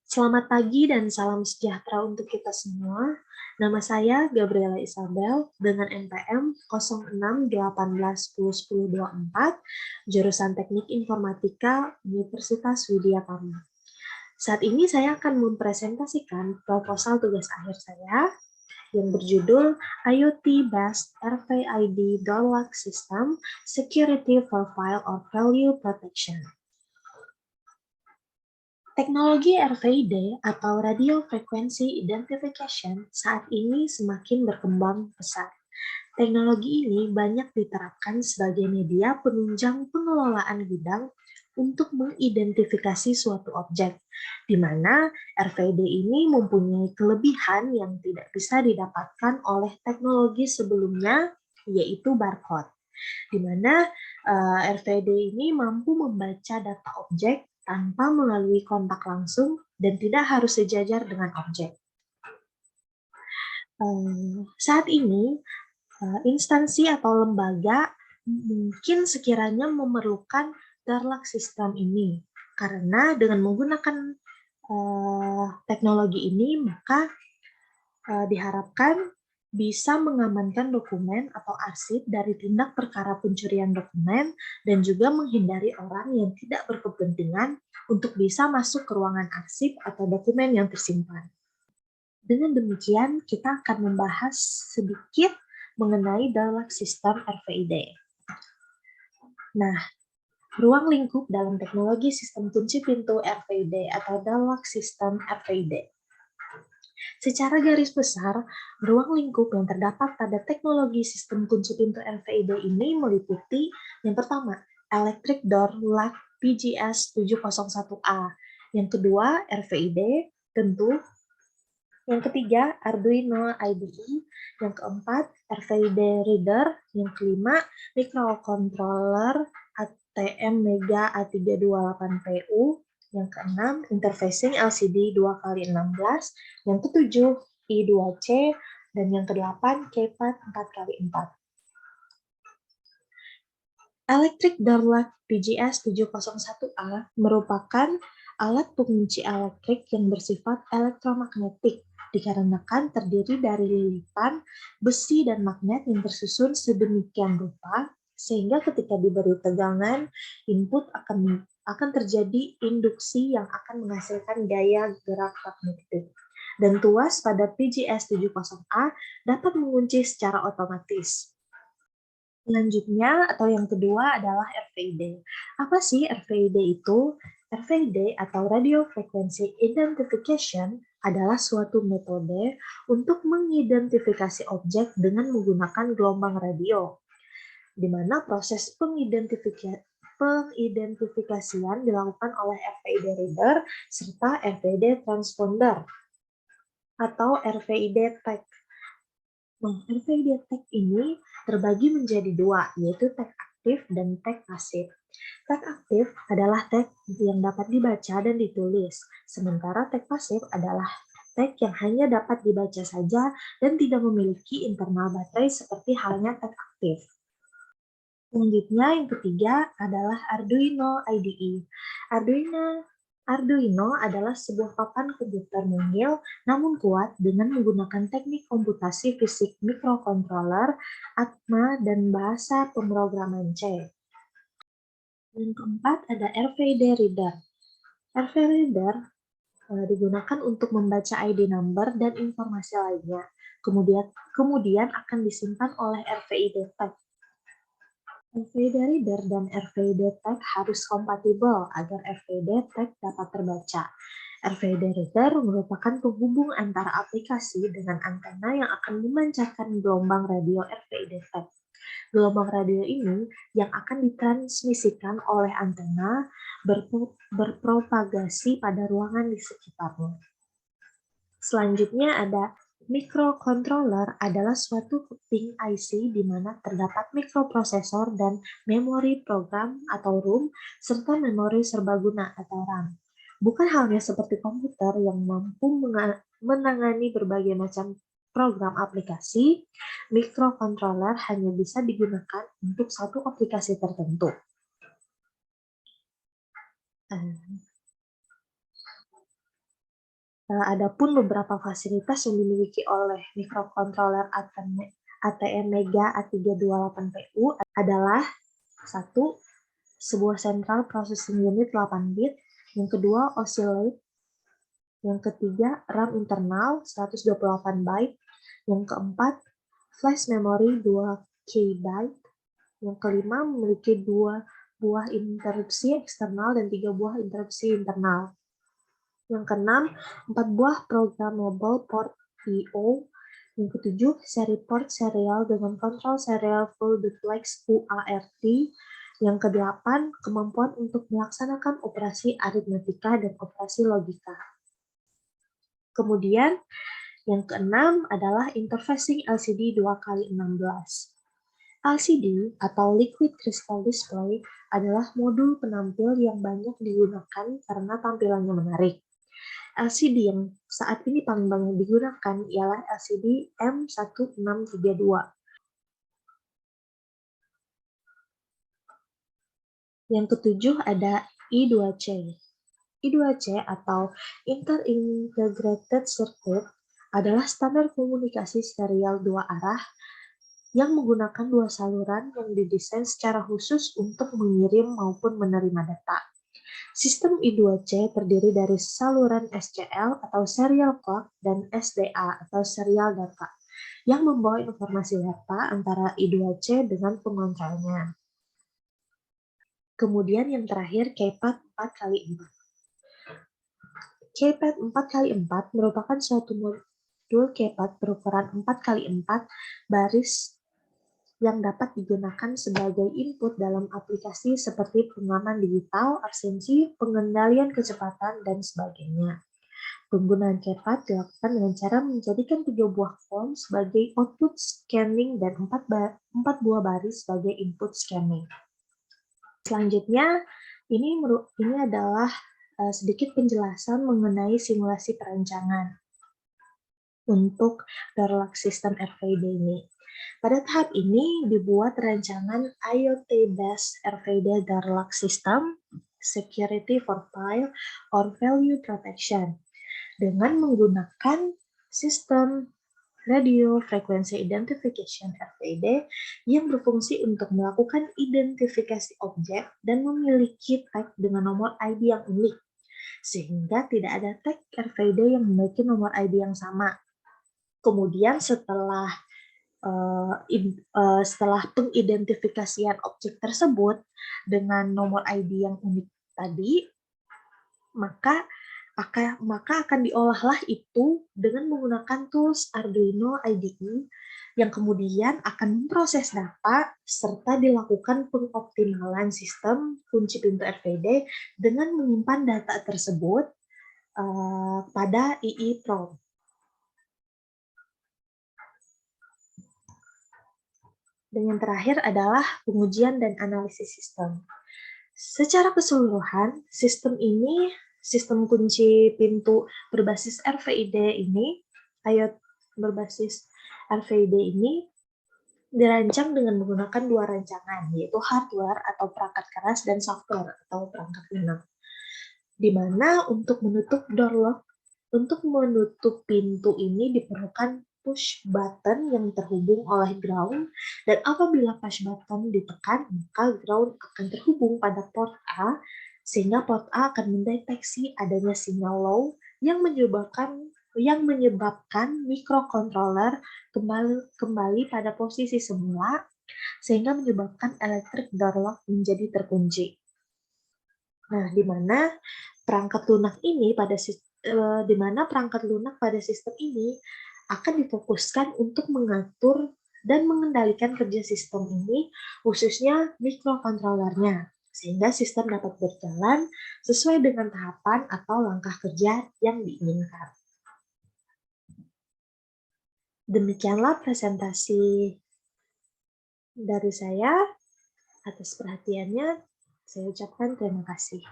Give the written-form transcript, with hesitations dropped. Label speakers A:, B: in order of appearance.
A: Selamat pagi dan salam sejahtera untuk kita semua. Nama saya Gabriela Isabel dengan NPM 0618101024, jurusan Teknik Informatika Universitas Widya Tama. Saat ini saya akan mempresentasikan proposal tugas akhir saya yang berjudul IoT Based RFID Door Lock System Security Profile or Value Protection. Teknologi RFID atau Radio Frequency Identification saat ini semakin berkembang pesat. Teknologi ini banyak diterapkan sebagai media penunjang pengelolaan gudang untuk mengidentifikasi suatu objek, di mana RFID ini mempunyai kelebihan yang tidak bisa didapatkan oleh teknologi sebelumnya, yaitu barcode, di mana RFID ini mampu membaca data objek tanpa melalui kontak langsung dan tidak harus sejajar dengan objek. Saat ini, instansi atau lembaga mungkin sekiranya memerlukan door lock system ini, karena dengan menggunakan teknologi ini, maka diharapkan bisa mengamankan dokumen atau arsip dari tindak perkara pencurian dokumen dan juga menghindari orang yang tidak berkepentingan untuk bisa masuk ke ruangan arsip atau dokumen yang tersimpan. Dengan demikian, kita akan membahas sedikit mengenai door lock system RFID. Nah, ruang lingkup dalam teknologi sistem kunci pintu RFID atau door lock system RFID. Secara garis besar, ruang lingkup yang terdapat pada teknologi sistem kunci pintu RFID ini meliputi yang pertama, Electric Door Lock PGS 701A, yang kedua, RFID, tentu, yang ketiga, Arduino IDE, yang keempat, RFID Reader, yang kelima, Microcontroller ATM Mega A328PU, yang keenam, interfacing LCD 2x16, yang ketujuh, I2C, dan yang kedelapan, keypad 4x4. Electric Door Lock PGS 701A merupakan alat pengunci elektrik yang bersifat elektromagnetik, dikarenakan terdiri dari lilitan, besi, dan magnet yang tersusun sedemikian rupa, sehingga ketika diberi tegangan, input akan terjadi induksi yang akan menghasilkan gaya gerak magnetik. Dan tuas pada PGS 70A dapat mengunci secara otomatis. Selanjutnya, atau yang kedua adalah RFID. Apa sih RFID itu? RFID atau Radio Frequency Identification adalah suatu metode untuk mengidentifikasi objek dengan menggunakan gelombang radio, di mana proses pengidentifikasian dilakukan oleh RFID reader serta RFID transponder atau RFID tag. Nah, RFID tag ini terbagi menjadi dua, yaitu tag aktif dan tag pasif. Tag aktif adalah tag yang dapat dibaca dan ditulis, sementara tag pasif adalah tag yang hanya dapat dibaca saja dan tidak memiliki internal baterai seperti halnya tag aktif. Selanjutnya, yang ketiga adalah Arduino IDE. Arduino adalah sebuah papan komputer mungil namun kuat dengan menggunakan teknik komputasi fisik mikrokontroler, ATMA, dan bahasa pemrograman C. Yang keempat ada RFID Reader. RFID Reader digunakan untuk membaca ID number dan informasi lainnya. Kemudian akan disimpan oleh RFID tag. RFID Reader dan RFID Tag harus kompatibel agar RFID Tag dapat terbaca. RFID Reader merupakan penghubung antara aplikasi dengan antena yang akan memancarkan gelombang radio RFID Tag. Gelombang radio ini yang akan ditransmisikan oleh antena berpropagasi pada ruangan di sekitarnya. Selanjutnya ada microcontroller adalah suatu pin IC di mana terdapat mikroprosesor dan memori program atau ROM serta memori serbaguna atau RAM. Bukan halnya seperti komputer yang mampu menangani berbagai macam program aplikasi, microcontroller hanya bisa digunakan untuk satu aplikasi tertentu. Adapun beberapa fasilitas yang dimiliki oleh microcontroller ATM Mega A328PU adalah: satu, sebuah central processing unit 8 bit, yang kedua oscillate, yang ketiga RAM internal 128 byte, yang keempat flash memory 2 KB, yang kelima memiliki 2 buah interupsi eksternal dan 3 buah interupsi internal. Yang keenam, 4 buah programmable port I/O. Yang ketujuh, seri port serial dengan kontrol serial full duplex UART. Yang kedelapan, kemampuan untuk melaksanakan operasi aritmetika dan operasi logika. Kemudian, yang keenam adalah interfacing LCD 2x16. LCD atau Liquid Crystal Display adalah modul penampil yang banyak digunakan karena tampilannya menarik. LCD yang saat ini paling banyak digunakan ialah LCD M1632. Yang ketujuh ada I2C. I2C atau Inter-Integrated Circuit adalah standar komunikasi serial dua arah yang menggunakan dua saluran yang didesain secara khusus untuk mengirim maupun menerima data. Sistem I2C terdiri dari saluran SCL atau serial clock dan SDA atau serial data yang membawa informasi data antara I2C dengan pengontrolnya. Kemudian yang terakhir keypad 4x4. Keypad 4x4 merupakan suatu modul keypad berukuran 4x4 baris yang dapat digunakan sebagai input dalam aplikasi seperti pengaman digital, absensi, pengendalian kecepatan, dan sebagainya. Penggunaan keypad dilakukan dengan cara menjadikan 3 buah kolom sebagai output scanning dan 4 buah baris sebagai input scanning. Selanjutnya, ini adalah sedikit penjelasan mengenai simulasi perancangan untuk door-lock system RFID ini. Pada tahap ini dibuat rancangan IoT-based RFID door-lock system, security for file or value protection, dengan menggunakan sistem radio frequency identification RFID yang berfungsi untuk melakukan identifikasi objek dan memiliki tag dengan nomor ID yang unik, sehingga tidak ada tag RFID yang memiliki nomor ID yang sama. Kemudian setelah pengidentifikasian objek tersebut dengan nomor ID yang unik tadi, maka akan diolahlah itu dengan menggunakan tools Arduino IDE yang kemudian akan memproses data serta dilakukan pengoptimalan sistem kunci pintu RFID dengan menyimpan data tersebut pada EEPROM. Dan yang terakhir adalah pengujian dan analisis sistem. Secara keseluruhan, sistem kunci pintu berbasis RFID ini, berbasis RFID ini dirancang dengan menggunakan 2 rancangan, yaitu hardware atau perangkat keras dan software atau perangkat lunak. Di mana untuk menutup door lock, untuk menutup pintu ini diperlukan push button yang terhubung oleh ground, dan apabila push button ditekan, maka ground akan terhubung pada port A, sehingga port A akan mendeteksi adanya sinyal low yang menyebabkan microcontroller kembali pada posisi semula, sehingga menyebabkan electric door lock menjadi terkunci. Nah, di mana perangkat lunak pada sistem ini akan difokuskan untuk mengatur dan mengendalikan kerja sistem ini, khususnya mikrokontrolernya, sehingga sistem dapat berjalan sesuai dengan tahapan atau langkah kerja yang diinginkan. Demikianlah presentasi dari saya. Atas perhatiannya, saya ucapkan terima kasih.